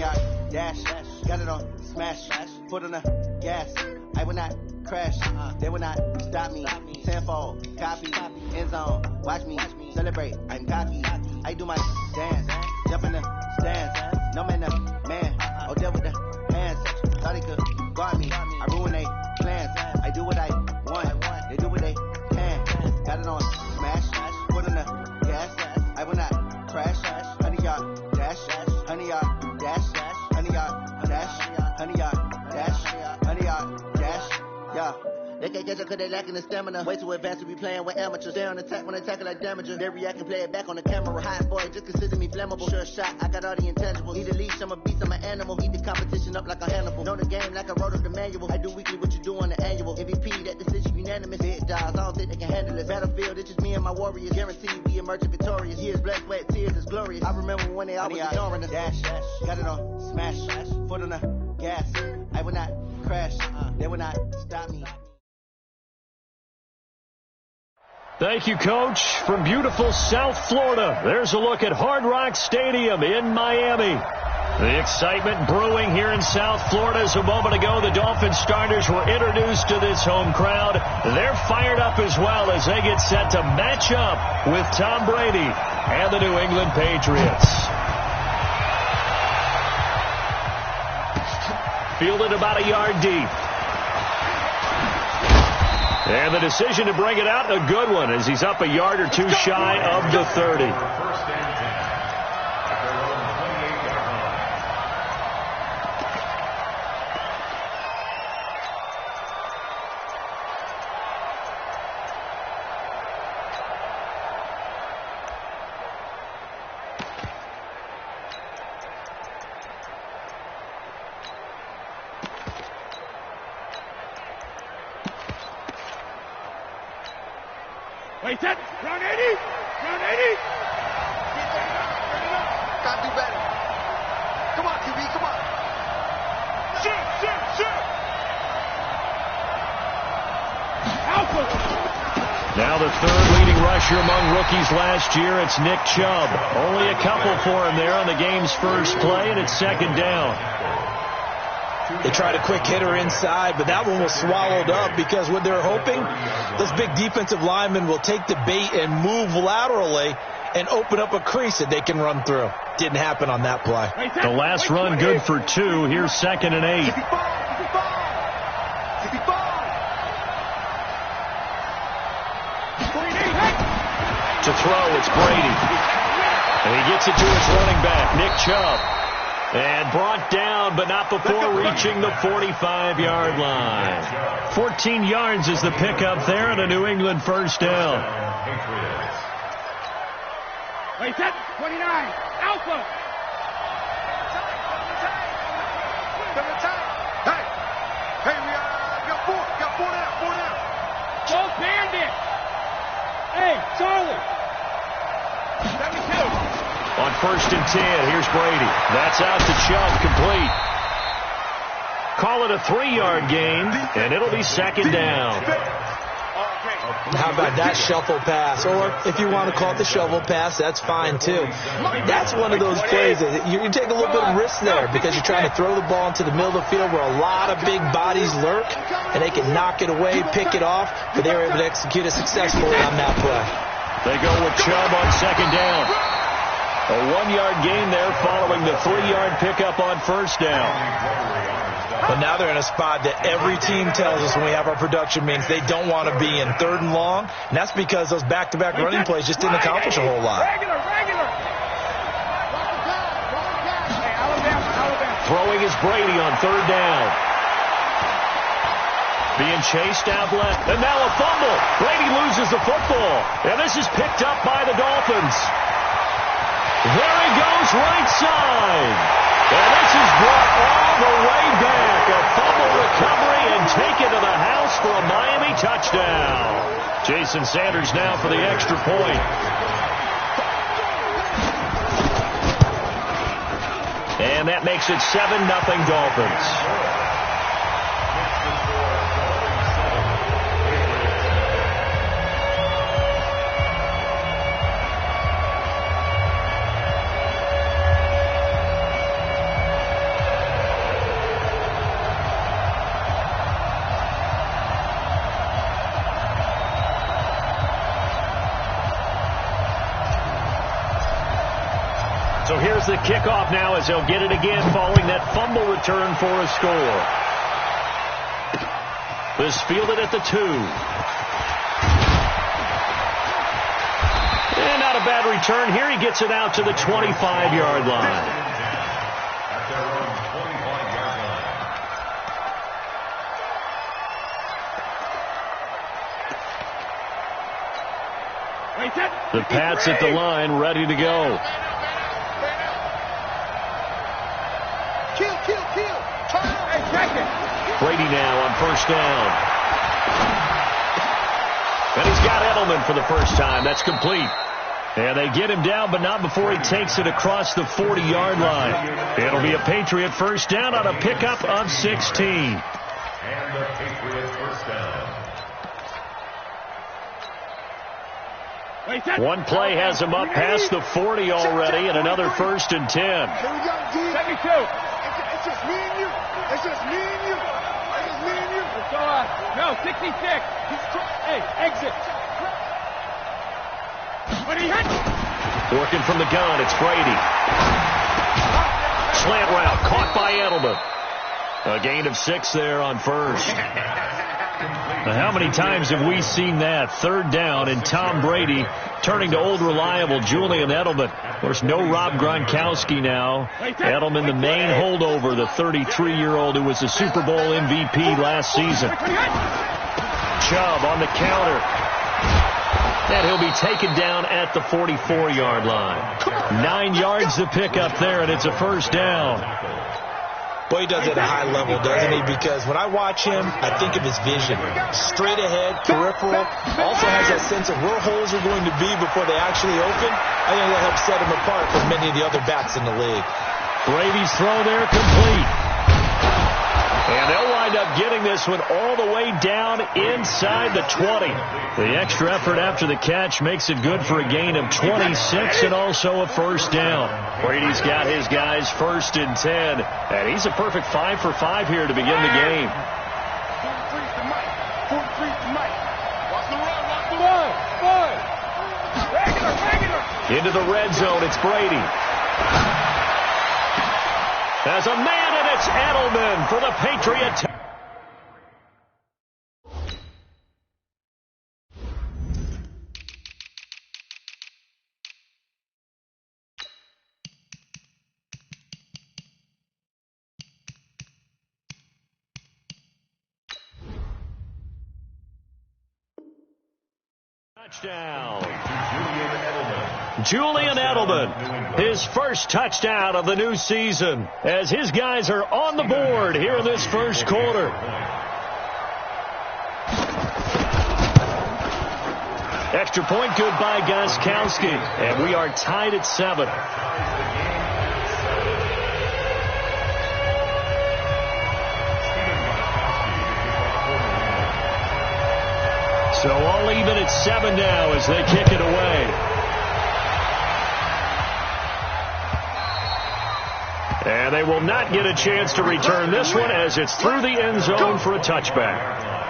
100-yard dash. Got it on smash. Foot on the gas. I will not crash. They will not stop me. Tenfold, copy, end zone. Watch me celebrate. I'm cocky. I do my dance. Jump in the stands. No man, the man. Oh, there with the hands. Thought they could guard me. I ruin they plans. I do what I want. They do what they can. Got it on smash. Foot on the gas. I will not crash. 100-yard dash. 100-yard dash. 100-yard dash. 100-yard dash. 100-yard dash. Yeah. They can't catch up cause they lacking the stamina. Way too advanced to be playing with amateurs. Stay on attack when they tackle like damager. They react and play it back on the camera. Hot boy, just consider me flammable. Sure shot, I got all the intangibles. Need a leash, I'm a beast, I'm an animal. Eat the competition up like a Hannibal. Know the game like I wrote up the manual. I do weekly what you do on the annual. MVP, that decision unanimous. Big dogs, I don't think they can handle it. Battlefield, it's just me and my warriors. Guaranteed we emerge victorious. Years, blood, sweat, tears, it's glorious. I remember when they always ignoring us. Dash, got it on smash. Foot on the gas. I will not crash. They will not stop me. Thank you, Coach. From beautiful South Florida, there's a look at Hard Rock Stadium in Miami. The excitement brewing here in South Florida as a moment ago the Dolphins starters were introduced to this home crowd. They're fired up as well as they get set to match up with Tom Brady and the New England Patriots. Fielded about a yard deep. And the decision to bring it out, a good one, as he's up a yard or two shy of the 30. Wait, set. Round 80. Round 80. Gotta do better. Come on, QB, come on. Shoot. Alpha. Now the third leading rusher among rookies last year, it's Nick Chubb. Only a couple for him there on the game's first play, and it's second down. They tried a quick hitter inside, but that one was swallowed up because what they're hoping, those big defensive linemen will take the bait and move laterally and open up a crease that they can run through. Didn't happen on that play. The last run good for 2. Here's 2nd and 8. To throw, it's Brady. And he gets it to his running back, Nick Chubb. And brought down, but not before reaching the 45-yard line. 14 yards is the pickup there, and a New England first down. Wait, set. 29. Alpha. Hey, we got four down. Both bandit. Hey, Charlie. 72. On 1st and 10, here's Brady. That's out to Chubb, complete. Call it a 3-yard gain, and it'll be 2nd down. How about that shuffle pass? Or if you want to call it the shovel pass, that's fine too. That's one of those plays that you take a little bit of risk there because you're trying to throw the ball into the middle of the field where a lot of big bodies lurk, and they can knock it away, pick it off, but they were able to execute it successfully on that play. They go with Chubb on 2nd down. A 1-yard gain there following the 3-yard pickup on 1st down. But now they're in a spot that every team tells us when we have our production meetings they don't want to be in 3rd and long, and that's because those back-to-back running plays just didn't accomplish a whole lot. Regular. Throwing is Brady on 3rd down. Being chased out left, and now a fumble. Brady loses the football, and this is picked up by the Dolphins. There he goes, right side. And this is brought all the way back. A fumble recovery and taken to the house for a Miami touchdown. Jason Sanders now for the extra point. And that makes it 7-0 Dolphins. goes the kickoff now as they'll get it again following that fumble return for a score. This fielded at the 2. And not a bad return here. He gets it out to the 25-yard line. The Pats at the line, ready to go. Kill. Hey, check it. Brady now on first down. And he's got Edelman for the first time. That's complete. And they get him down, but not before he takes it across the 40-yard line. It'll be a Patriot first down on a pickup of 16. And the Patriot first down. One play has him up past the 40 already, and another 1st and 10. Here we go, D. 72. It's just me and you. It's just me and you. It's just me and you. No, 66. Hey, exit. What he hit? Working from the gun, it's Brady. Slant route, caught by Edelman. A gain of 6 there on first. Now, how many times have we seen that? 3rd down, and Tom Brady turning to old reliable Julian Edelman. Of course, no Rob Gronkowski now. Edelman, the main holdover, the 33-year-old who was the Super Bowl MVP last season. Chubb on the counter. And he'll be taken down at the 44-yard line. 9 yards to pick up there, and it's a first down. Boy, he does it at a high level, doesn't he? Because when I watch him, I think of his vision. Straight ahead, peripheral. Also has that sense of where holes are going to be before they actually open. I think that helps set him apart from many of the other backs in the league. Brady's throw there complete. And they'll wind up getting this one all the way down inside the 20. The extra effort after the catch makes it good for a gain of 26 and also a first down. Brady's got his guys 1st and 10. And he's a perfect 5 for 5 here to begin the game. Into the red zone, it's Brady. As a man, and it's Edelman for the Patriots. Touchdown. Julian Edelman, his first touchdown of the new season, as his guys are on the board here in this first quarter. Extra point good by Gostkowski, and we are tied at 7. So all even at 7 now as they kick it away. And they will not get a chance to return this one as it's through the end zone for a touchback.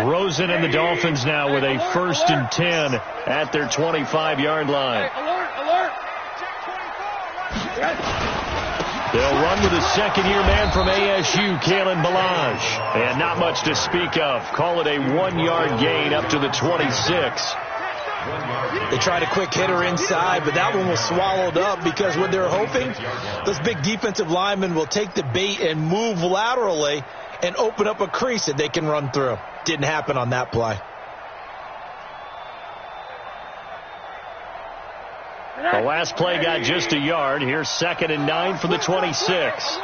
Rosen and the Dolphins now with a 1st and 10 at their 25-yard line. They'll run with a second-year man from ASU, Kalen Ballage. And not much to speak of. Call it a 1-yard gain up to the 26. They tried a quick hitter inside, but that one was swallowed up because what they're hoping, those big defensive linemen will take the bait and move laterally and open up a crease that they can run through. Didn't happen on that play. The last play got just a yard. Here's 2nd and 9 for the 26.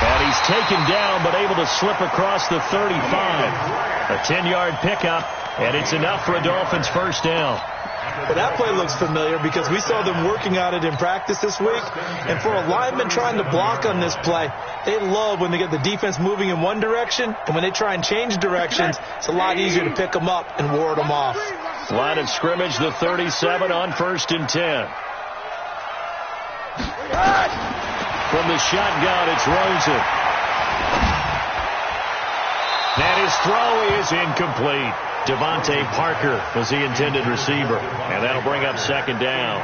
And he's taken down but able to slip across the 35. A 10-yard pickup, and it's enough for a Dolphins first down. Well, that play looks familiar because we saw them working on it in practice this week. And for a lineman trying to block on this play, they love when they get the defense moving in one direction, and when they try and change directions, it's a lot easier to pick them up and ward them off. Line of scrimmage, the 37 on 1st and 10. From the shotgun, it's Rosen. And his throw is incomplete. Devontae Parker was the intended receiver, and that'll bring up 2nd down.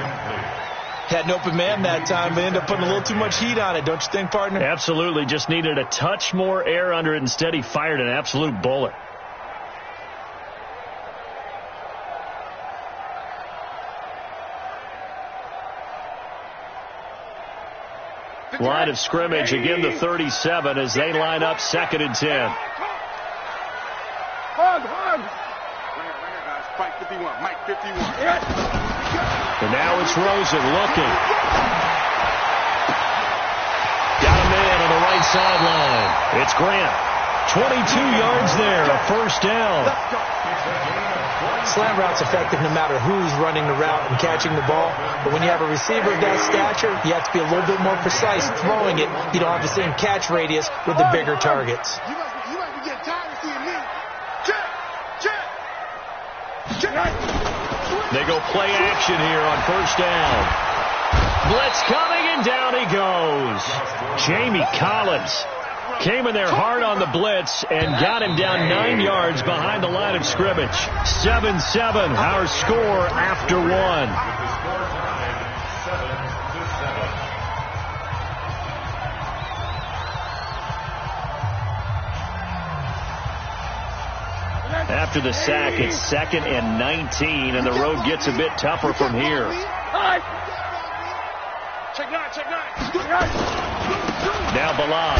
Had an open man that time, but ended up putting a little too much heat on it, don't you think, partner? Absolutely. Just needed a touch more air under it. Instead, he fired an absolute bullet. Line of scrimmage, again the 37 as they line up 2nd and 10. Mike 51, Mike 51. And now it's Rosen looking. Got a man on the right sideline. It's Grant. 22 yards there, a 1st down. Slant route's effective no matter who's running the route and catching the ball. But when you have a receiver of that stature, you have to be a little bit more precise throwing it. You don't have the same catch radius with the bigger targets. You must be getting tired of seeing me. They go play action here on 1st down. Blitz coming, and down he goes. Jamie Collins came in there hard on the blitz and got him down 9 yards behind the line of scrimmage. 7-7, our score after 1. After the sack, it's 2nd and 19, and the road gets a bit tougher from here. Now Balaj.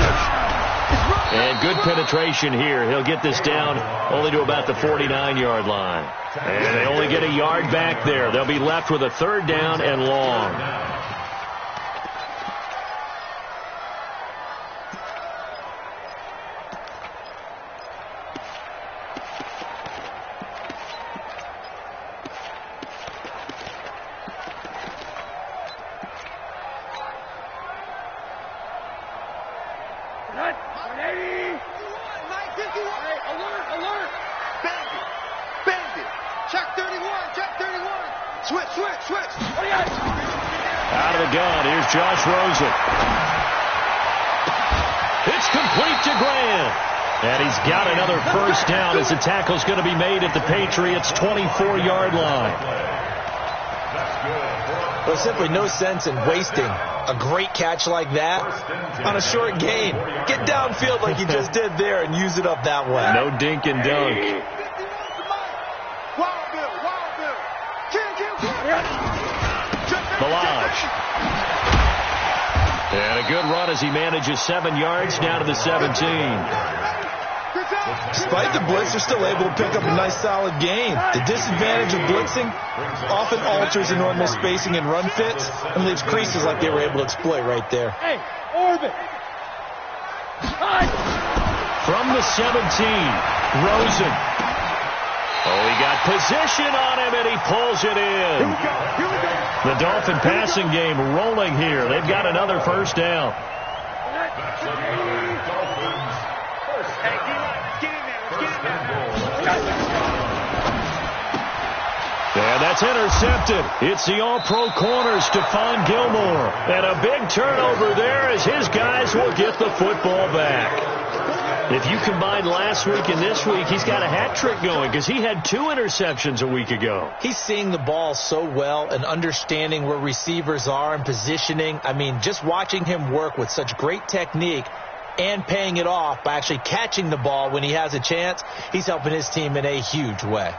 And good penetration here. He'll get this down only to about the 49-yard line. And they only get a yard back there. They'll be left with a 3rd down and long. Out of the gun, here's Josh Rosen. It's complete to Grant. And he's got another 1st down as the tackle's going to be made at the Patriots' 24-yard line. There's simply no sense in wasting a great catch like that on a short gain. Get downfield like you just did there and use it up that way. No dink and dunk. Balaj. And a good run as he manages 7 yards down to the 17. Despite the blitz, they're still able to pick up a nice solid gain. The disadvantage of blitzing often alters the normal spacing and run fits and leaves creases like they were able to exploit right there. Hey, orbit. From the 17, Rosen. Oh, he got position on him, and he pulls it in. Here we go. The Dolphin passing game rolling here. They've got another 1st down. And that's intercepted. It's the all-pro corner, Stephon Gilmore. And a big turnover there as his guys will get the football back. If you combine last week and this week, he's got a hat trick going because he had 2 interceptions a week ago. He's seeing the ball so well and understanding where receivers are and positioning. I mean, just watching him work with such great technique and paying it off by actually catching the ball when he has a chance, he's helping his team in a huge way.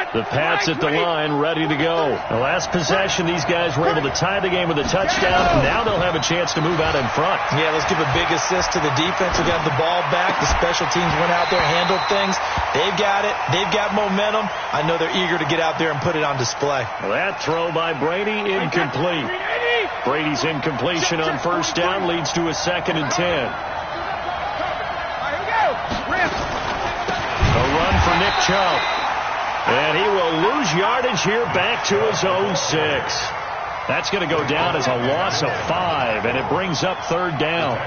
The Pats at the line, ready to go. The last possession, these guys were able to tie the game with a touchdown. Now they'll have a chance to move out in front. Yeah, let's give a big assist to the defense who got the ball back. The special teams went out there, handled things. They've got it. They've got momentum. I know they're eager to get out there and put it on display. That throw by Brady, incomplete. Brady's incompletion on first down leads to a 2nd and 10. A run for Nick Chubb. And he will lose yardage here back to his own 6. That's going to go down as a loss of 5, and it brings up 3rd down.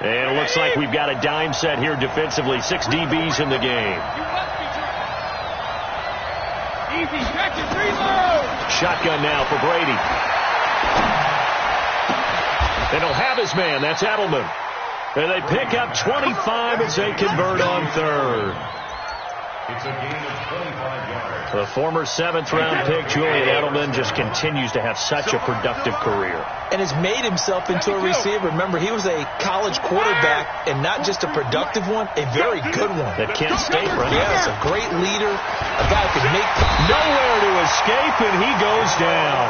And it looks like we've got a dime set here defensively. 6 DBs in the game. Shotgun now for Brady. And he'll have his man. That's Edelman. And they pick up 25 as they convert on 3rd. It's a gain of 25 yards. The former 7th-round pick, Julian Edelman, just continues to have such a productive career. And has made himself into a receiver. Remember, he was a college quarterback, and not just a productive one, a very good one. At Kent State, right? Yes, a great leader, a guy who could make... Nowhere to escape, and he goes down.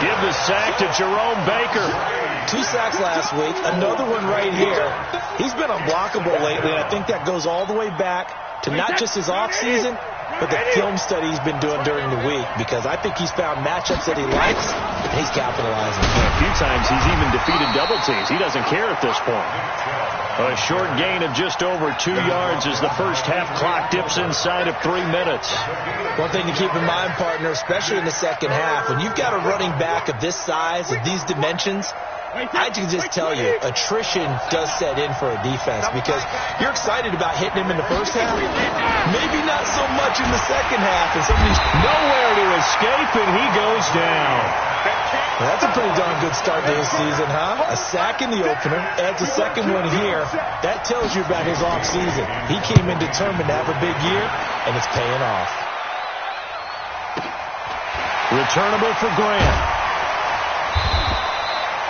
Give the sack to Jerome Baker. 2 sacks last week, another one right here. He's been unblockable lately, and I think that goes all the way back to not just his offseason, but the film study he's been doing during the week, because I think he's found matchups that he likes, and he's capitalizing. A few times he's even defeated double teams. He doesn't care at this point. A short gain of just over 2 yards as the first half clock dips inside of 3 minutes. One thing to keep in mind, partner, especially in the second half, when you've got a running back of this size, of these dimensions, I can just tell you, attrition does set in for a defense, because you're excited about hitting him in the first half. Maybe not so much in the second half. And somebody's nowhere to escape, and he goes down. Well, that's a pretty darn good start to his season, huh? A sack in the opener, adds a second one here. That tells you about his offseason. He came in determined to have a big year, and it's paying off. Returnable for Grant.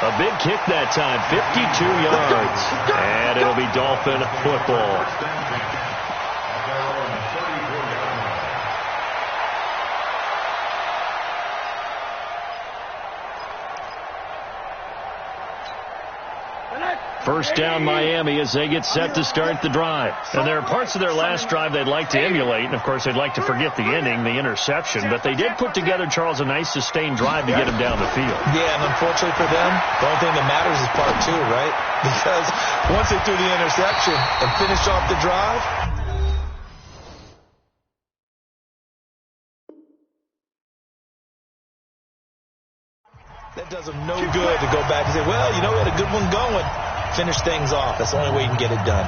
A big kick that time, 52 yards. And it'll be Dolphin football. First down Miami as they get set to start the drive. And there are parts of their last drive they'd like to emulate. And, of course, they'd like to forget the ending, the interception. But they did put together, Charles, a nice sustained drive to get him down the field. Yeah, and unfortunately for them, the only thing that matters is part 2, right? Because once they threw the interception and finished off the drive, that does them no good to go back and say, well, you know, we had a good one going. Finish things off. That's the only way you can get it done.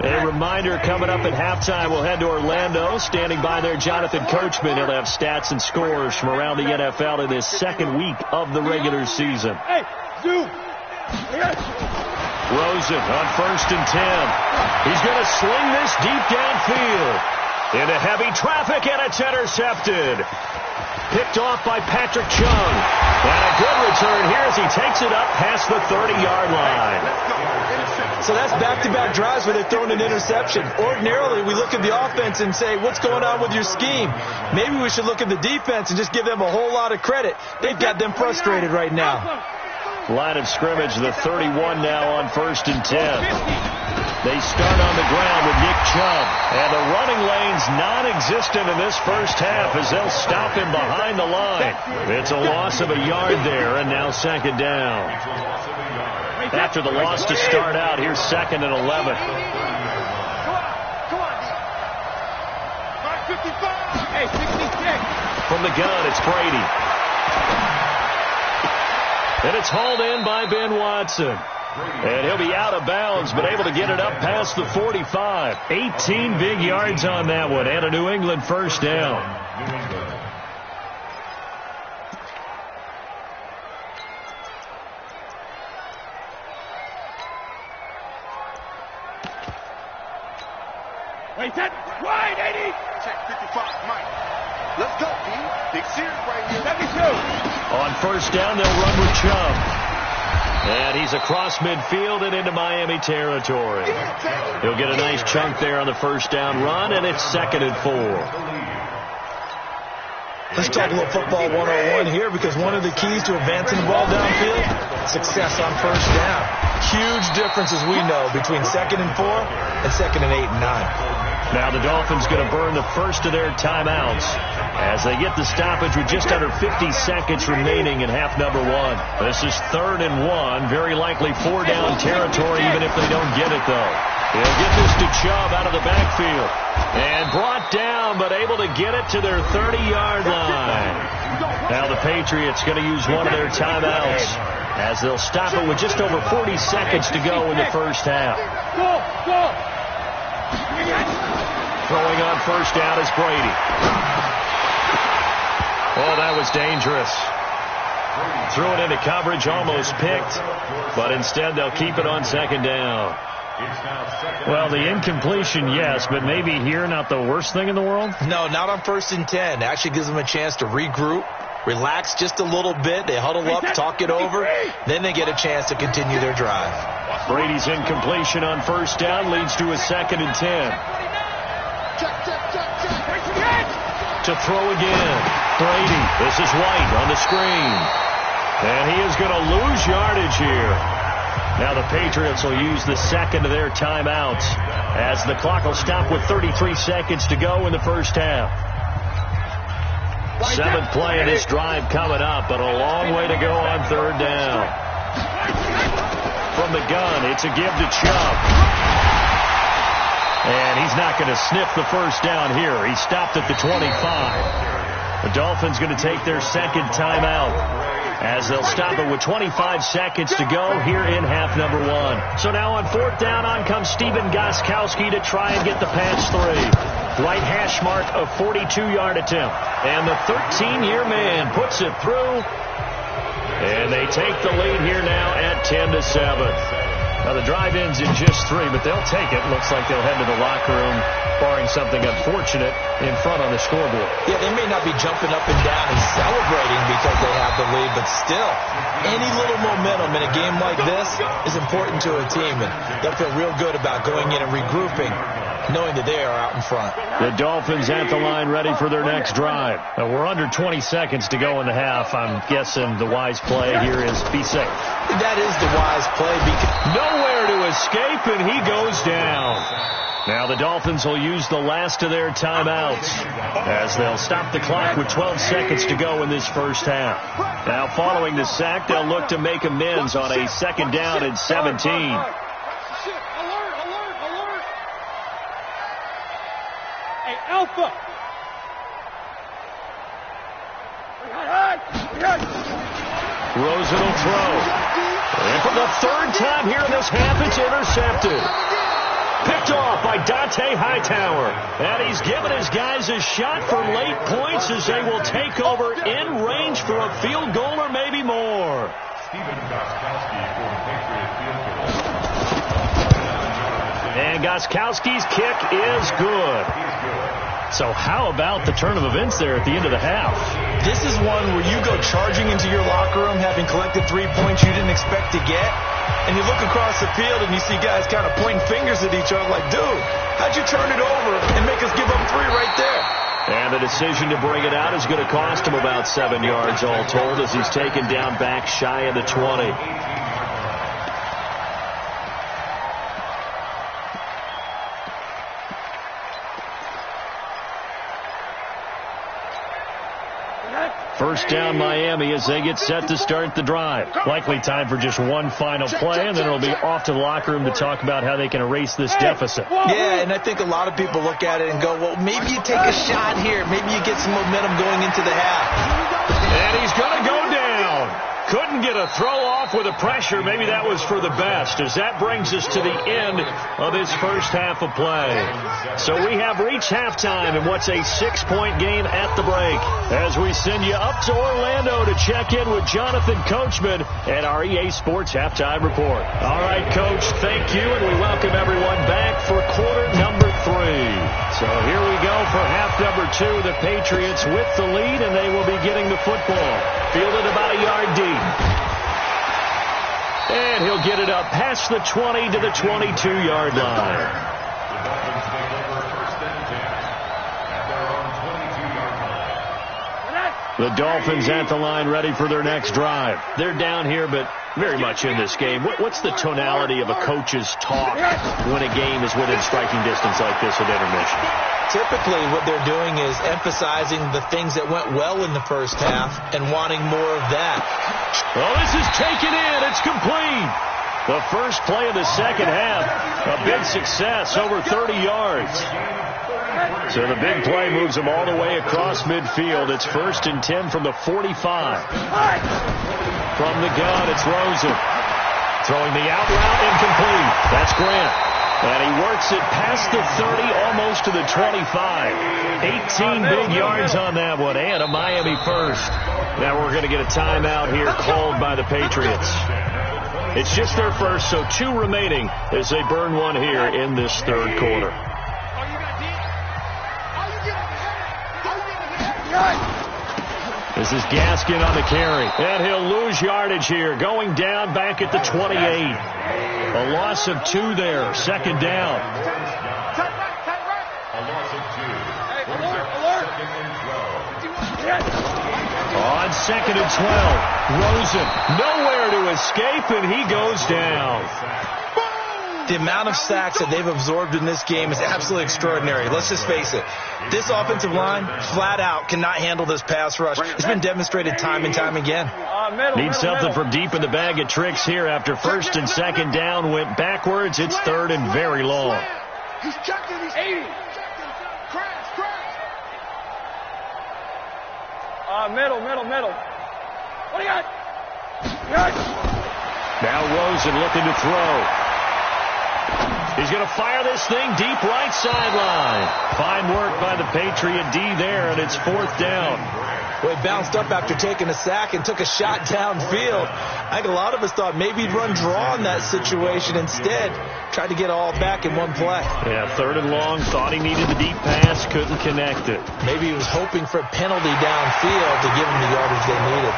A reminder coming up at halftime, we'll head to Orlando. Standing by there, Jonathan Coachman. He'll have stats and scores from around the NFL in this second week of the regular season. Hey, Zoo! Rosen on 1st and 10. He's going to sling this deep downfield. Into heavy traffic, and it's intercepted. Picked off by Patrick Chung. And a good return here as he takes it up past the 30-yard line. So that's back-to-back drives where they're throwing an interception. Ordinarily, we look at the offense and say, what's going on with your scheme? Maybe we should look at the defense and just give them a whole lot of credit. They've got them frustrated right now. Line of scrimmage, the 31 now on 1st and 10. They start on the ground with Nick Chubb. And the running lane's non-existent in this first half as they'll stop him behind the line. It's a loss of a yard there, and now 2nd down. After the loss to start out, here's 2nd and 11. From the gun, it's Brady. And it's hauled in by Ben Watson. And he'll be out of bounds, but able to get it up past the 45. 18 big yards on that one, and a New England first down. Wait, set, wide, 80. Check 55, Mike. Let's go, B. Big series right here. 72. On first down, they'll run with Chubb. And he's across midfield and into Miami territory. He'll get a nice chunk there on the first down run, and it's 2nd and 4. Let's talk a little football 101 here, because one of the keys to advancing the ball downfield, success on first down. Huge difference, as we know, between 2nd and 4 and 2nd and 8 and 9. Now the Dolphins going to burn the first of their timeouts as they get the stoppage with just under 50 seconds remaining in half number 1. This is 3rd and 1, very likely 4-down territory even if they don't get it, though. They'll get this to Chubb out of the backfield. And brought down, but able to get it to their 30-yard line. Now the Patriots going to use one of their timeouts as they'll stop it with just over 40 seconds to go in the first half. Throwing on first down is Brady. Oh, that was dangerous. Threw it into coverage, almost picked, but instead they'll keep it on 2nd down. Well, the incompletion, yes, but maybe here not the worst thing in the world? No, not on 1st and 10. Actually gives them a chance to regroup, relax just a little bit. They huddle up, talk it over, then they get a chance to continue their drive. Brady's incompletion on first down leads to a 2nd and 10. To throw again. Brady. This is White on the screen. And he is going to lose yardage here. Now the Patriots will use the second of their timeouts as the clock will stop with 33 seconds to go in the first half. 7th play of this drive coming up, but a long way to go on 3rd down. From the gun, it's a give to Chubb. And he's not going to sniff the first down here. He stopped at the 25. The Dolphins going to take their 2nd timeout as they'll stop it with 25 seconds to go here in half number 1. So now on 4th down, on comes Stephen Gostkowski to try and get the pass 3. Right hash mark of 42-yard attempt. And the 13-year man puts it through. And they take the lead here now at 10-7. Now the drive ends in just 3, but they'll take it. Looks like they'll head to the locker room, barring something unfortunate in front on the scoreboard. Yeah, they may not be jumping up and down and celebrating because they have the lead, but still, any little momentum in a game like this is important to a team, and they'll feel real good about going in and regrouping, knowing that they are out in front. The Dolphins at the line ready for their next drive. Now we're under 20 seconds to go in the half. I'm guessing the wise play here is be safe. That is the wise play. Nowhere to escape, and he goes down. Now the Dolphins will use the last of their timeouts as they'll stop the clock with 12 seconds to go in this first half. Now following the sack, they'll look to make amends on a 2nd down and 17. Alpha! Rosen will throw. And for the 3rd time here in this half, it's intercepted. Picked off by Dante Hightower. And he's given his guys a shot for late points as they will take over in range for a field goal or maybe more. And Gostkowski's kick is good. So how about the turn of events there at the end of the half? This is one where you go charging into your locker room having collected 3 points you didn't expect to get, and you look across the field and you see guys kind of pointing fingers at each other like, dude, how'd you turn it over and make us give up 3 right there? And the decision to bring it out is going to cost him about 7 yards all told as he's taken down back shy of the 20. First down Miami as they get set to start the drive. Likely time for just one final play, and then it'll be off to the locker room to talk about how they can erase this deficit. Yeah, and I think a lot of people look at it and go, well, maybe you take a shot here. Maybe you get some momentum going into the half. And he's going to go down. Couldn't get a throw off with the pressure. Maybe that was for the best, as that brings us to the end of this first half of play. So we have reached halftime in what's a 6-point game at the break, as we send you up to Orlando to check in with Jonathan Coachman and our EA Sports Halftime Report. All right, Coach, thank you, and we welcome everyone back for quarter number 3. So here we go for half number 2. The Patriots with the lead, and they will be getting the football. Fielded about a yard deep. And he'll get it up past the 20 to the 22-yard line. The Dolphins at the line ready for their next drive. They're down here, but very much in this game. What's the tonality of a coach's talk when a game is within striking distance like this at intermission? Typically, what they're doing is emphasizing the things that went well in the first half and wanting more of that. Well, this is taken in. It's complete. The first play of the second half, a big success, over 30 yards. So the big play moves them all the way across midfield. It's 1st and 10 from the 45. From the gun, it's Rosen. Throwing the out route, incomplete. That's Grant. And he works it past the 30, almost to the 25. 18 big yards on that one, and a Miami first. Now we're going to get a timeout here called by the Patriots. It's just their first, so 2 remaining as they burn one here in this third quarter. This is Gaskin on the carry, and he'll lose yardage here, going down back at the 28. A loss of 2 there, second down. A loss of 2. On 2nd and 12, Rosen nowhere to escape, and he goes down. The amount of sacks that they've absorbed in this game is absolutely extraordinary. Let's just face it. This offensive line, flat out, cannot handle this pass rush. It's been demonstrated time and time again. Need something from deep in the bag of tricks here after 1st and 2nd down went backwards. It's 3rd and very long. He's checking. He's 80. Crash. Middle. What do you got? Now Rosen looking to throw. He's going to fire this thing deep right sideline. Fine work by the Patriot D there, and it's 4th down. Well, he bounced up after taking a sack and took a shot downfield. I think a lot of us thought maybe he'd run draw in that situation. Instead, tried to get all back in one play. Yeah, 3rd and long. Thought he needed the deep pass. Couldn't connect it. Maybe he was hoping for a penalty downfield to give him the yardage they needed.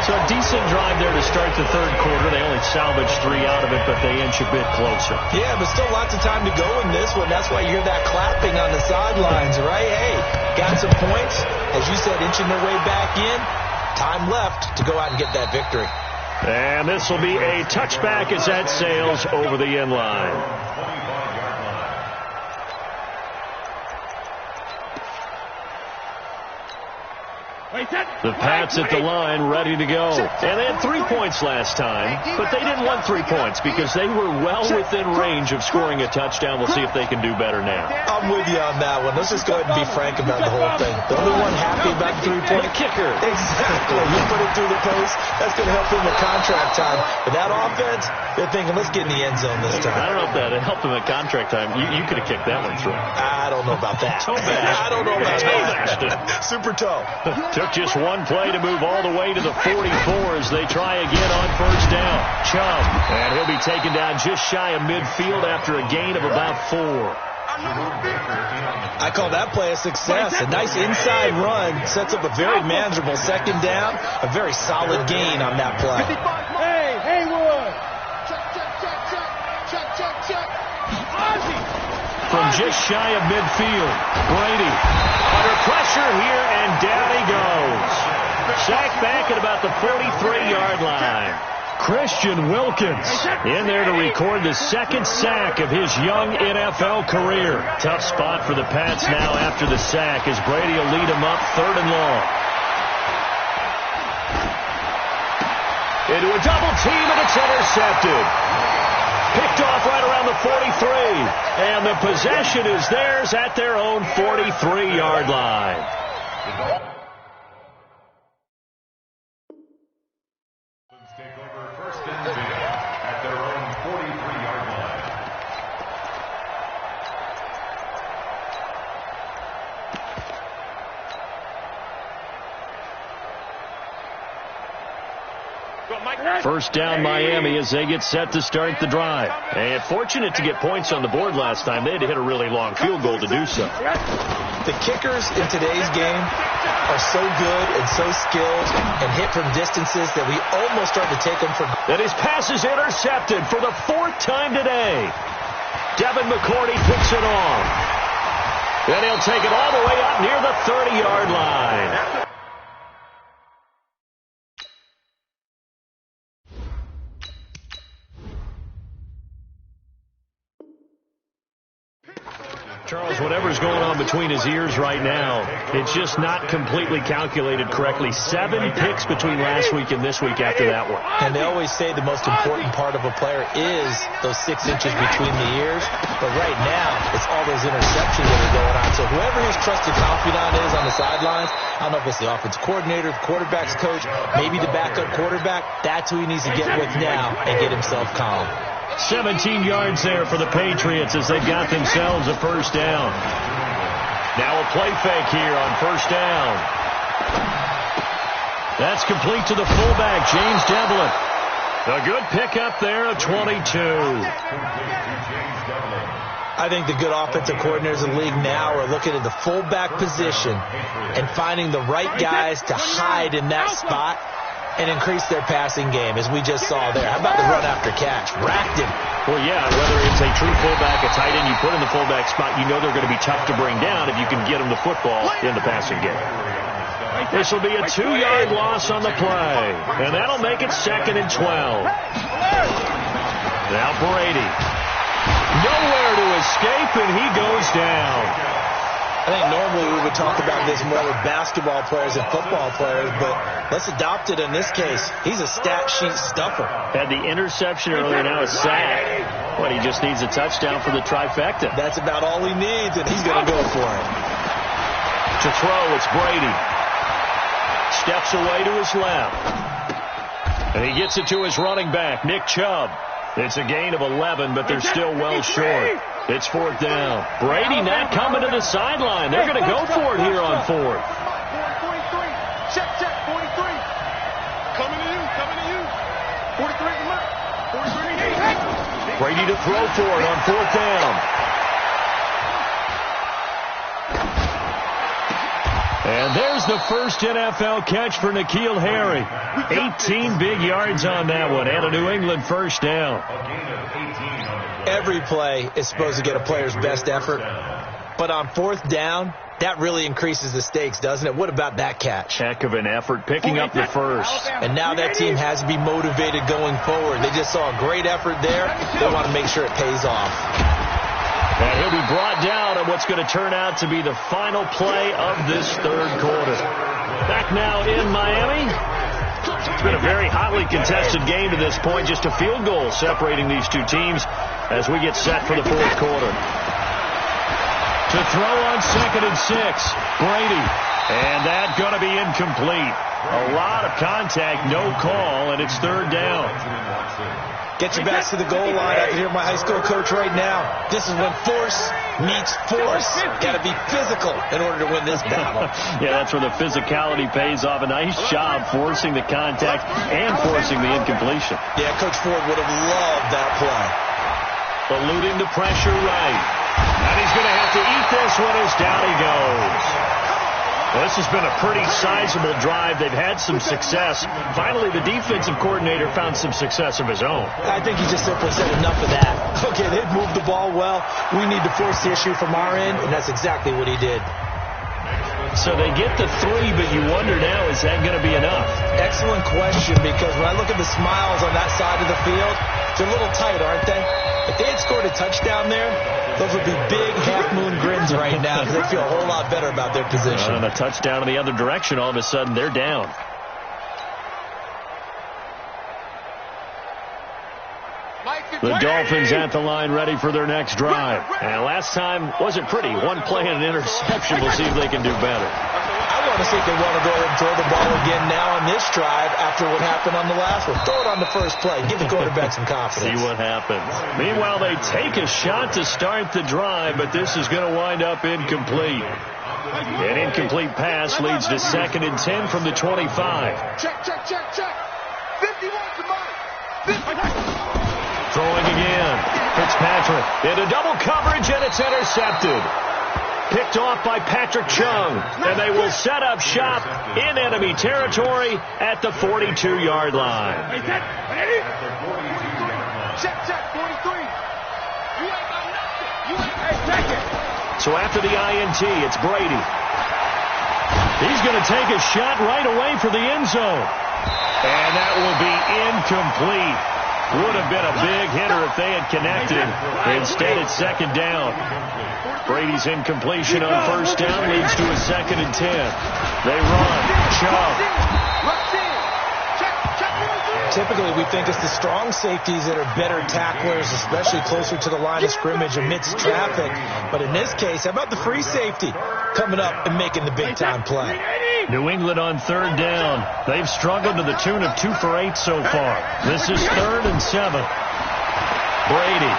So a decent drive there to start the third quarter. They only salvaged 3 out of it, but they inch a bit closer. Yeah, but still lots of time to go in this one. That's why you hear that clapping on the sidelines, right? Hey, got some points. As you said, inching their way back in. Time left to go out and get that victory. And this will be a touchback as that sails over the end line. The Pats at the line ready to go. And they had 3 points last time, but they didn't want 3 points because they were well within range of scoring a touchdown. We'll see if they can do better now. I'm with you on that one. Let's just go ahead and be frank about the whole thing. The only one happy about the 3-point kicker. Exactly. You put it through the post. That's going to help him at contract time. But that offense, they're thinking, let's get in the end zone this time. I don't know if that helped him at contract time. You could have kicked that one through. I don't know about that. I don't know about that. Super toe. Took just one play to move all the way to the 44 as they try again on 1st down. Chubb, and he'll be taken down just shy of midfield after a gain of about 4. I call that play a success. A nice inside run sets up a very manageable 2nd down. A very solid gain on that play. Hey, Haywood! Check. From just shy of midfield, Brady under pressure here, and down he goes. Sacked back at about the 43-yard line. Christian Wilkins in there to record the 2nd sack of his young NFL career. Tough spot for the Pats now after the sack as Brady will lead them up 3rd and long. Into a double team, and it's intercepted. Picked off right around the 43, and the possession is theirs at their own 43-yard line. Take over 1st and 10 at their own 43-yard line. First down Miami as they get set to start the drive. And fortunate to get points on the board last time. They had to hit a really long field goal to do so. The kickers in today's game are so good and so skilled and hit from distances that we almost start to take them for granted. And his pass is intercepted for the 4th time today. Devin McCourty picks it off. Then he'll take it all the way up near the 30-yard line. Charles, whatever's going on between his ears right now, it's just not completely calculated correctly. 7 picks between last week and this week after that one. And they always say the most important part of a player is those 6 inches between the ears. But right now, it's all those interceptions that are going on. So whoever his trusted confidant is on the sidelines, I don't know if it's the offensive coordinator, the quarterback's coach, maybe the backup quarterback, that's who he needs to get with now and get himself calm. 17 yards there for the Patriots as they've got themselves a first down. Now a play fake here on first down. That's complete to the fullback, James Devlin. A good pickup there of 22. I think the good offensive coordinators in the league now are looking at the fullback position and finding the right guys to hide in that spot and increase their passing game, as we just saw there. How about the run after catch? Racked him. Well, yeah, whether it's a true fullback, a tight end you put in the fullback spot, you know they're going to be tough to bring down if you can get them the football in the passing game. This will be a 2-yard loss on the play, and that'll make it 2nd and 12. Now Brady. Nowhere to escape, and he goes down. I think normally we would talk about this more with basketball players and football players, but let's adopt it in this case. He's a stat sheet stuffer. Had the interception earlier, now a sack. But he just needs a touchdown for the trifecta. That's about all he needs, and he's going to go for it. To throw, it's Brady. Steps away to his left. And he gets it to his running back, Nick Chubb. It's a gain of 11, but they're still well short. It's 4th down. Brady not coming to the sideline. They're going to go for it here on 4th. 43. Check, 43. Coming to you. 43 to left. 43 to Brady to throw for it on 4th down. And there's the first NFL catch for N'Keal Harry. 18 big yards on that one, and a New England first down. Every play is supposed to get a player's best effort, but on 4th down, that really increases the stakes, doesn't it? What about that catch? Heck of an effort, picking up the first. And now that team has to be motivated going forward. They just saw a great effort there. They want to make sure it pays off. And he'll be brought down on what's going to turn out to be the final play of this 3rd quarter. Back now in Miami. It's been a very hotly contested game to this point. Just a field goal separating these two teams as we get set for the 4th quarter. To throw on 2nd and 6, Brady. And that's going to be incomplete. A lot of contact, no call, and it's 3rd down. Get your backs to the goal line. I can hear my high school coach right now. This is when force meets force. Got to be physical in order to win this battle. Yeah, that's where the physicality pays off. A nice job forcing the contact and forcing the incompletion. Yeah, Coach Ford would have loved that play. Eluding the pressure right. And he's going to have to eat this one as down he goes. Well, this has been a pretty sizable drive. They've had some success. Finally, the defensive coordinator found some success of his own. I think he just simply said enough of that. Okay, they've moved the ball well. We need to force the issue from our end, and that's exactly what he did. So they get the 3, but you wonder now, is that going to be enough? Excellent question, because when I look at the smiles on that side of the field, they're a little tight, aren't they? If they had scored a touchdown there, those would be big half-moon grins right now because they feel a whole lot better about their position. And a touchdown in the other direction, all of a sudden, they're down. The Dolphins at the line ready for their next drive. And last time wasn't pretty. One play and an interception. We'll see if they can do better. I want to see if they want to go ahead and throw the ball again now on this drive after what happened on the last one. Throw it on the first play. Give the quarterback some confidence. See what happens. Meanwhile, they take a shot to start the drive, but this is going to wind up incomplete. An incomplete pass leads to 2nd and 10 from the 25. Check. 51 to Throwing again. Fitzpatrick into double coverage, and it's intercepted. Picked off by Patrick Chung, and they will set up shop in enemy territory at the 42-yard line. Check, 43. You ain't got nothing. You ain't check it. So after the INT, it's Brady. He's going to take a shot right away for the end zone. And that will be incomplete. Would have been a big hitter if they had connected. Instead, it's second down. Brady's incompletion on first down leads to a 2nd and 10. They run. Chubb. Typically, we think it's the strong safeties that are better tacklers, especially closer to the line of scrimmage amidst traffic. But in this case, how about the free safety coming up and making the big-time play? New England on 3rd down. They've struggled to the tune of 2 for 8 so far. This is 3rd and 7. Brady.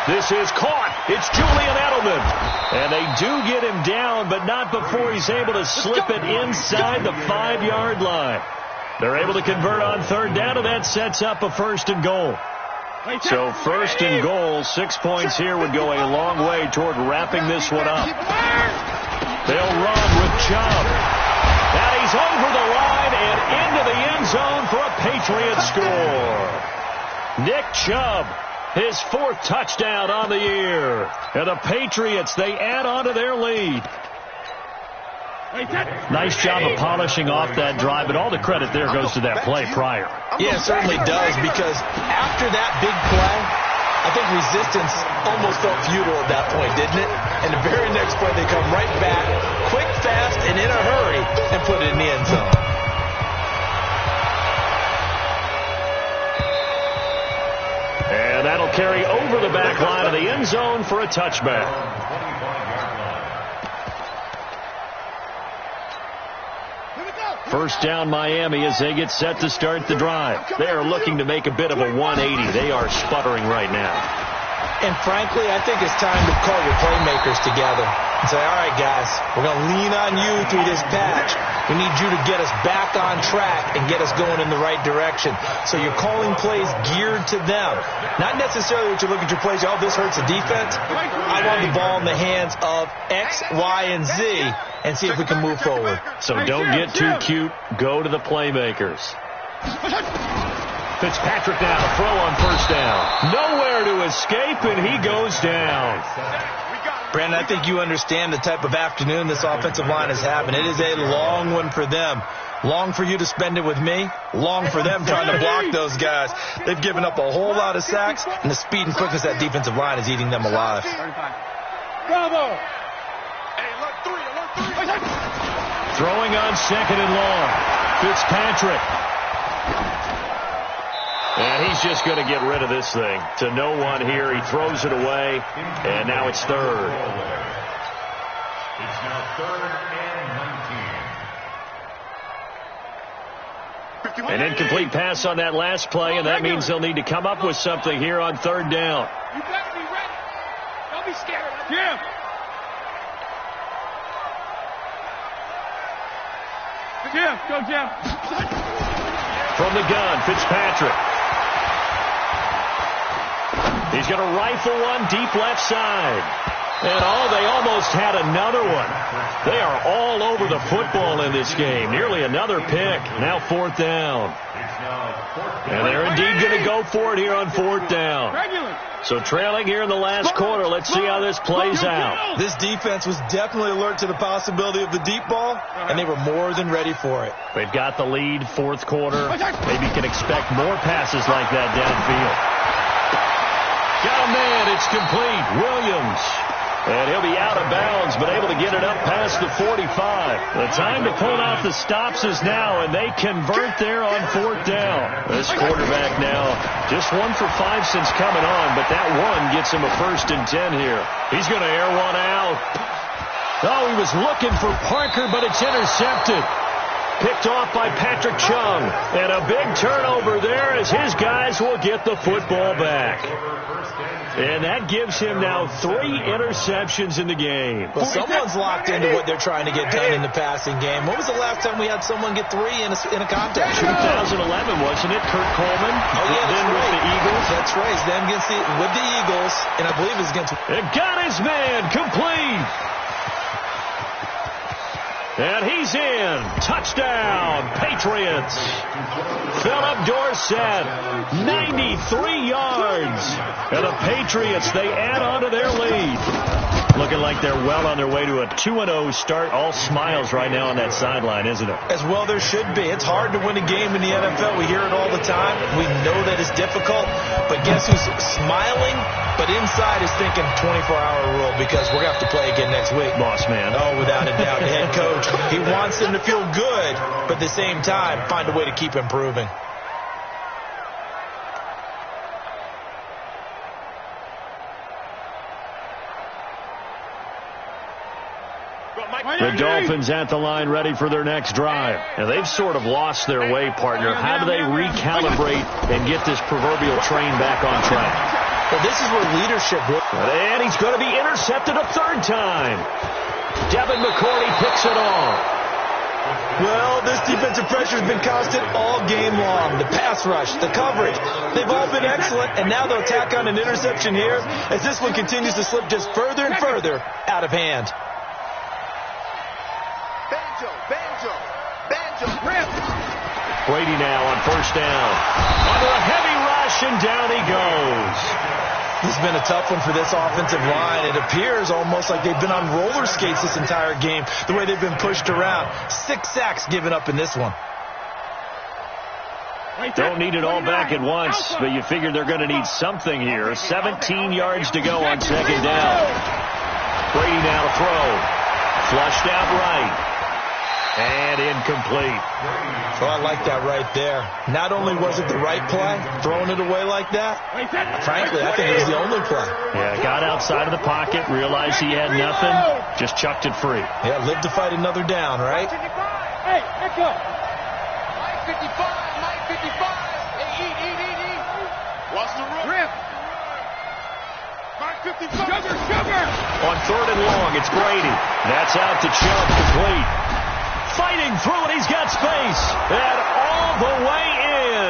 This is caught. It's Julian Edelman. And they do get him down, but not before he's able to slip it inside the 5-yard line. They're able to convert on 3rd down, and that sets up a 1st and goal. So 1st and goal, 6 points here would go a long way toward wrapping this one up. They'll run with Chubb. And he's over the line and into the end zone for a Patriot score. Nick Chubb. His 4th touchdown on the year. And the Patriots, they add on to their lead. Nice job of polishing off that drive, but all the credit there goes to that play prior. Yeah, it certainly does, because after that big play, I think resistance almost felt futile at that point, didn't it? And the very next play, they come right back, quick, fast, and in a hurry, and put it in the end zone. And that'll carry over the back line of the end zone for a touchback. First down Miami as they get set to start the drive. They are looking to make a bit of a 180. They are sputtering right now. And frankly, I think it's time to call your playmakers together and say, all right, guys, we're going to lean on you through this patch. We need you to get us back on track and get us going in the right direction. So you're calling plays geared to them. Not necessarily that you look at your plays, oh, this hurts the defense. I want the ball in the hands of X, Y, and Z and see if we can move forward. So don't get too cute. Go to the playmakers. Fitzpatrick now to throw on first down. Nowhere to escape, and he goes down. Brandon, I think you understand the type of afternoon this offensive line is having. It is a long one for them. Long for you to spend it with me. Long for them trying to block those guys. They've given up a whole lot of sacks, and the speed and quickness of that defensive line is eating them alive. Bravo! Throwing on 2nd and long. Fitzpatrick. And he's just going to get rid of this thing. To no one here. He throws it away. And now it's 3rd. It's now 3rd and 19. An incomplete pass on that last play, and that means they'll need to come up with something here on 3rd down. You better be ready. Don't be scared. Yeah. Jim, go Jim. From the gun, Fitzpatrick. He's going to rifle one deep left side. And they almost had another one. They are all over the football in this game. Nearly another pick. Now 4th down. And they're indeed going to go for it here on 4th down. So trailing here in the last quarter. Let's see how this plays out. This defense was definitely alert to the possibility of the deep ball, and they were more than ready for it. They've got the lead, 4th quarter. Maybe you can expect more passes like that downfield. Got a man. It's complete. Williams. And he'll be out of bounds, but able to get it up past the 45. The time to pull out the stops is now, and they convert there on 4th down. This quarterback now just 1 for 5 since coming on, but that one gets him a 1st and 10 here. He's going to air one out. Oh, he was looking for Parker, but it's intercepted. Picked off by Patrick Chung. And a big turnover there as his guys will get the football back. And that gives him now 3 interceptions in the game. Well, someone's locked into what they're trying to get done in the passing game. When was the last time we had someone get 3 in a contest? 2011, wasn't it? Kurt Coleman. Oh, yeah, then with the Eagles. That's right. It's them with the Eagles, and I believe it's against... And got his man complete. And he's in. Touchdown, Patriots. Philip Dorsett, 93 yards. And the Patriots, they add on to their lead. Looking like they're well on their way to a 2-0 start. All smiles right now on that sideline, isn't it? As well there should be. It's hard to win a game in the NFL. We hear it all the time. We know that it's difficult. But guess who's smiling? But inside is thinking 24-hour rule because we're going to have to play again next week. Boss man. Oh, without a doubt. The head coach, he wants them to feel good, but at the same time, find a way to keep improving. The Dolphins at the line ready for their next drive. And they've sort of lost their way, partner. How do they recalibrate and get this proverbial train back on track? Well, this is where leadership... And he's going to be intercepted a third time. Devin McCourty picks it off. Well, this defensive pressure has been constant all game long. The pass rush, the coverage, they've all been excellent, and now they'll tack on an interception here as this one continues to slip just further and further out of hand. Brady now on first down. Under a heavy rush, and down he goes. This has been a tough one for this offensive line. It appears almost like they've been on roller skates this entire game, the way they've been pushed around. 6 sacks given up in this one. Don't need it all back at once, but you figure they're going to need something here. 17 yards to go on second down. Brady now to throw. Flushed out right. And incomplete. Well, I like that right there. Not only was it the right play, throwing it away like that, frankly, I think it was the only play. Yeah, got outside of the pocket, realized he had nothing, just chucked it free. Yeah, live to fight another down, right? Hey, let's go. Mike 55, Mike 55. Hey, eat. Watch the run. Rip. Mike 55. Sugar. On third and long, it's Brady. That's out to Chubb, complete. Fighting through it, he's got space. And all the way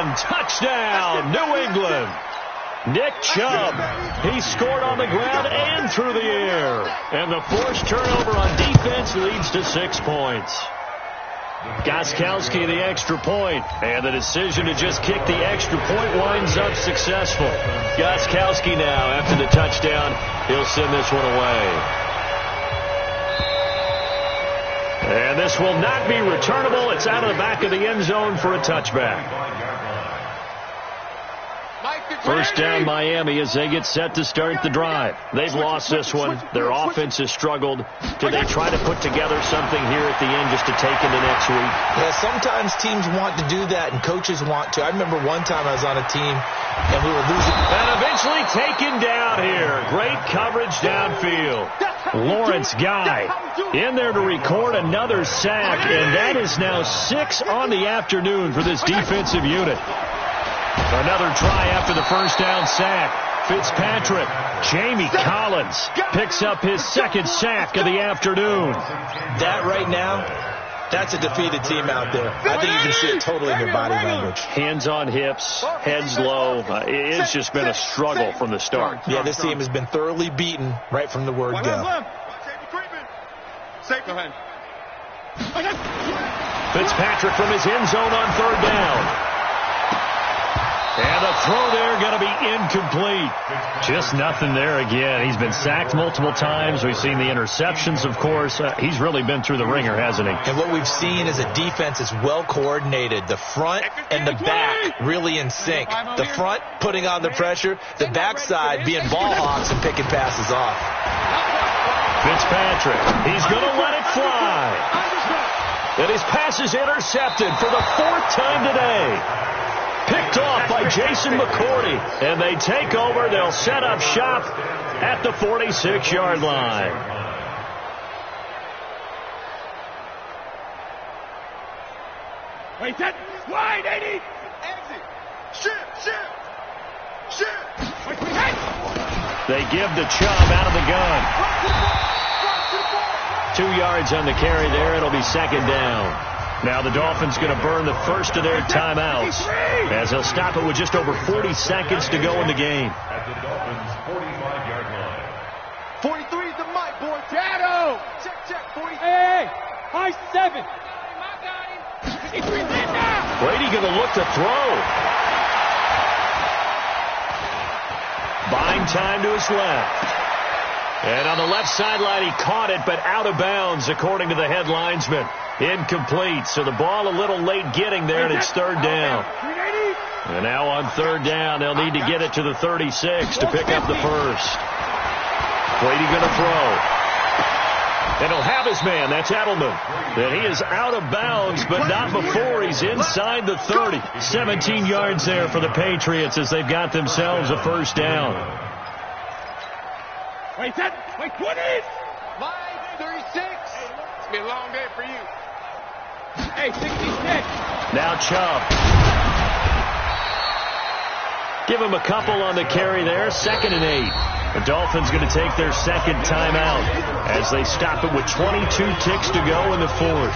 in. Touchdown, New England. Nick Chubb, he scored on the ground and through the air. And the forced turnover on defense leads to 6 points. Gostkowski the extra point, and the decision to just kick the extra point winds up successful. Gostkowski now, after the touchdown, he'll send this one away. And this will not be returnable. It's out of the back of the end zone for a touchback. First down Miami as they get set to start the drive. They've lost this one. Their offense has struggled. Do they try to put together something here at the end just to take into next week? Yeah, sometimes teams want to do that and coaches want to. I remember one time I was on a team and we were losing. And eventually taken down here. Great coverage downfield. Lawrence Guy in there to record another sack, and that is now 6 on the afternoon for this defensive unit. Another try after the first down sack. Fitzpatrick. Jamie Collins picks up his second sack of the afternoon. That right now, that's a defeated team out there. I think you can see it totally in their body language. Hands on hips, heads low. It's just been a struggle from the start. Yeah, this team has been thoroughly beaten right from the word go. Fitzpatrick from his end zone on third down. And the throw there going to be incomplete. Just nothing there again. He's been sacked multiple times. We've seen the interceptions, of course. He's really been through the ringer, hasn't he? And what we've seen is a defense is well coordinated. The front and the back really in sync. The front putting on the pressure. The backside being ball hawks and picking passes off. Fitzpatrick. He's going to let it fly. And his pass is intercepted for the 4th time today. Picked off by Jason McCourty. And they take over. They'll set up shop at the 46-yard line. Wait, set. Wide, 80. Exit. Shit. They give the Chubb out of the gun. 2 yards on the carry there. It'll be second down. Now the Dolphins going to burn the first of their timeouts as they'll stop it with just over 40 seconds to go in the game. At the Dolphins' 45-yard line. 43 is the mic, boy. Shadow. Check. 43. Hey, high 7. Brady going to look to throw. Buying time to his left. And on the left sideline, he caught it, but out of bounds, according to the head linesman. Incomplete. So the ball a little late getting there, and it's third down. And now on third down, they'll need to get it to the 36 to pick up the first. Brady going to throw. And he'll have his man. That's Edelman. And he is out of bounds, but not before he's inside the 30. 17 yards there for the Patriots as they've got themselves a first down. Wait, set. Wait, 20. Line 36. It's going to be a long day for you. Hey, 66. Now Chubb. Give him a couple on the carry there. 2nd and 8. The Dolphins going to take their second timeout as they stop it with 22 ticks to go in the fourth.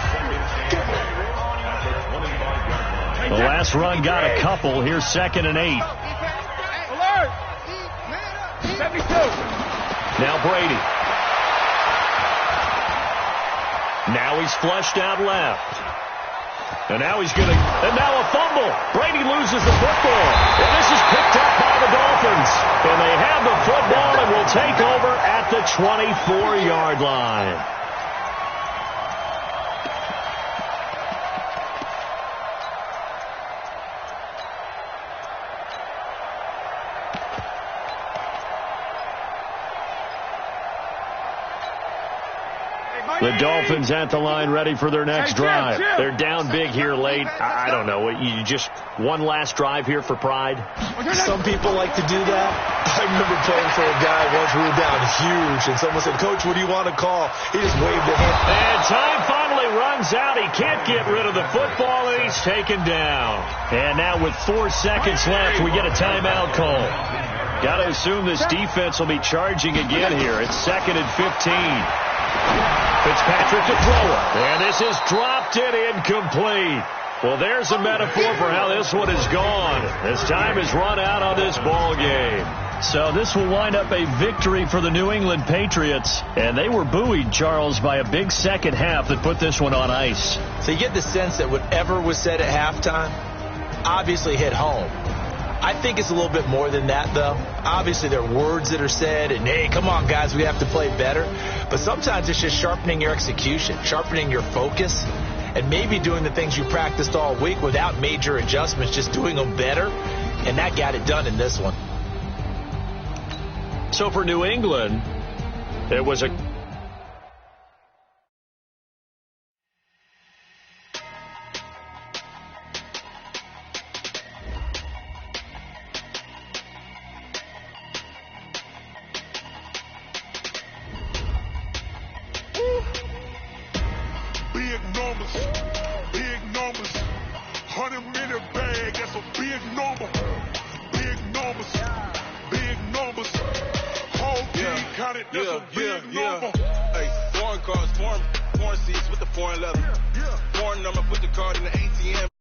The last run got a couple. Here's 2nd and 8. Alert. 72. Now Brady. Now he's flushed out left. And now he's going to, and now a fumble. Brady loses the football. And this is picked up by the Dolphins. And they have the football and will take over at the 24-yard line. The Dolphins at the line ready for their next drive. They're down big here late. I don't know. You just one last drive here for pride? Some people like to do that. I remember playing for a guy once we were down huge, and someone said, "Coach, what do you want to call?" He just waved a hand. And time finally runs out. He can't get rid of the football, and he's taken down. And now with 4 seconds left, we get a timeout call. Got to assume this defense will be charging again here. It's 2nd and 15. Fitzpatrick to throw it. And this is dropped and incomplete. Well, there's a metaphor for how this one is gone. As time has run out on this ball game. So this will wind up a victory for the New England Patriots. And they were buoyed, Charles, by a big second half that put this one on ice. So you get the sense that whatever was said at halftime obviously hit home. I think it's a little bit more than that, though. Obviously, there are words that are said, and, hey, come on, guys, we have to play better. But sometimes it's just sharpening your execution, sharpening your focus, and maybe doing the things you practiced all week without major adjustments, just doing them better. And that got it done in this one. So for New England, it was a... Big numbers, 100-minute bag, that's a big number. Big numbers, whole team counted, that's a big number. Hey, foreign cars, foreign seats with the foreign leather. Foreign number, put the card in the ATM.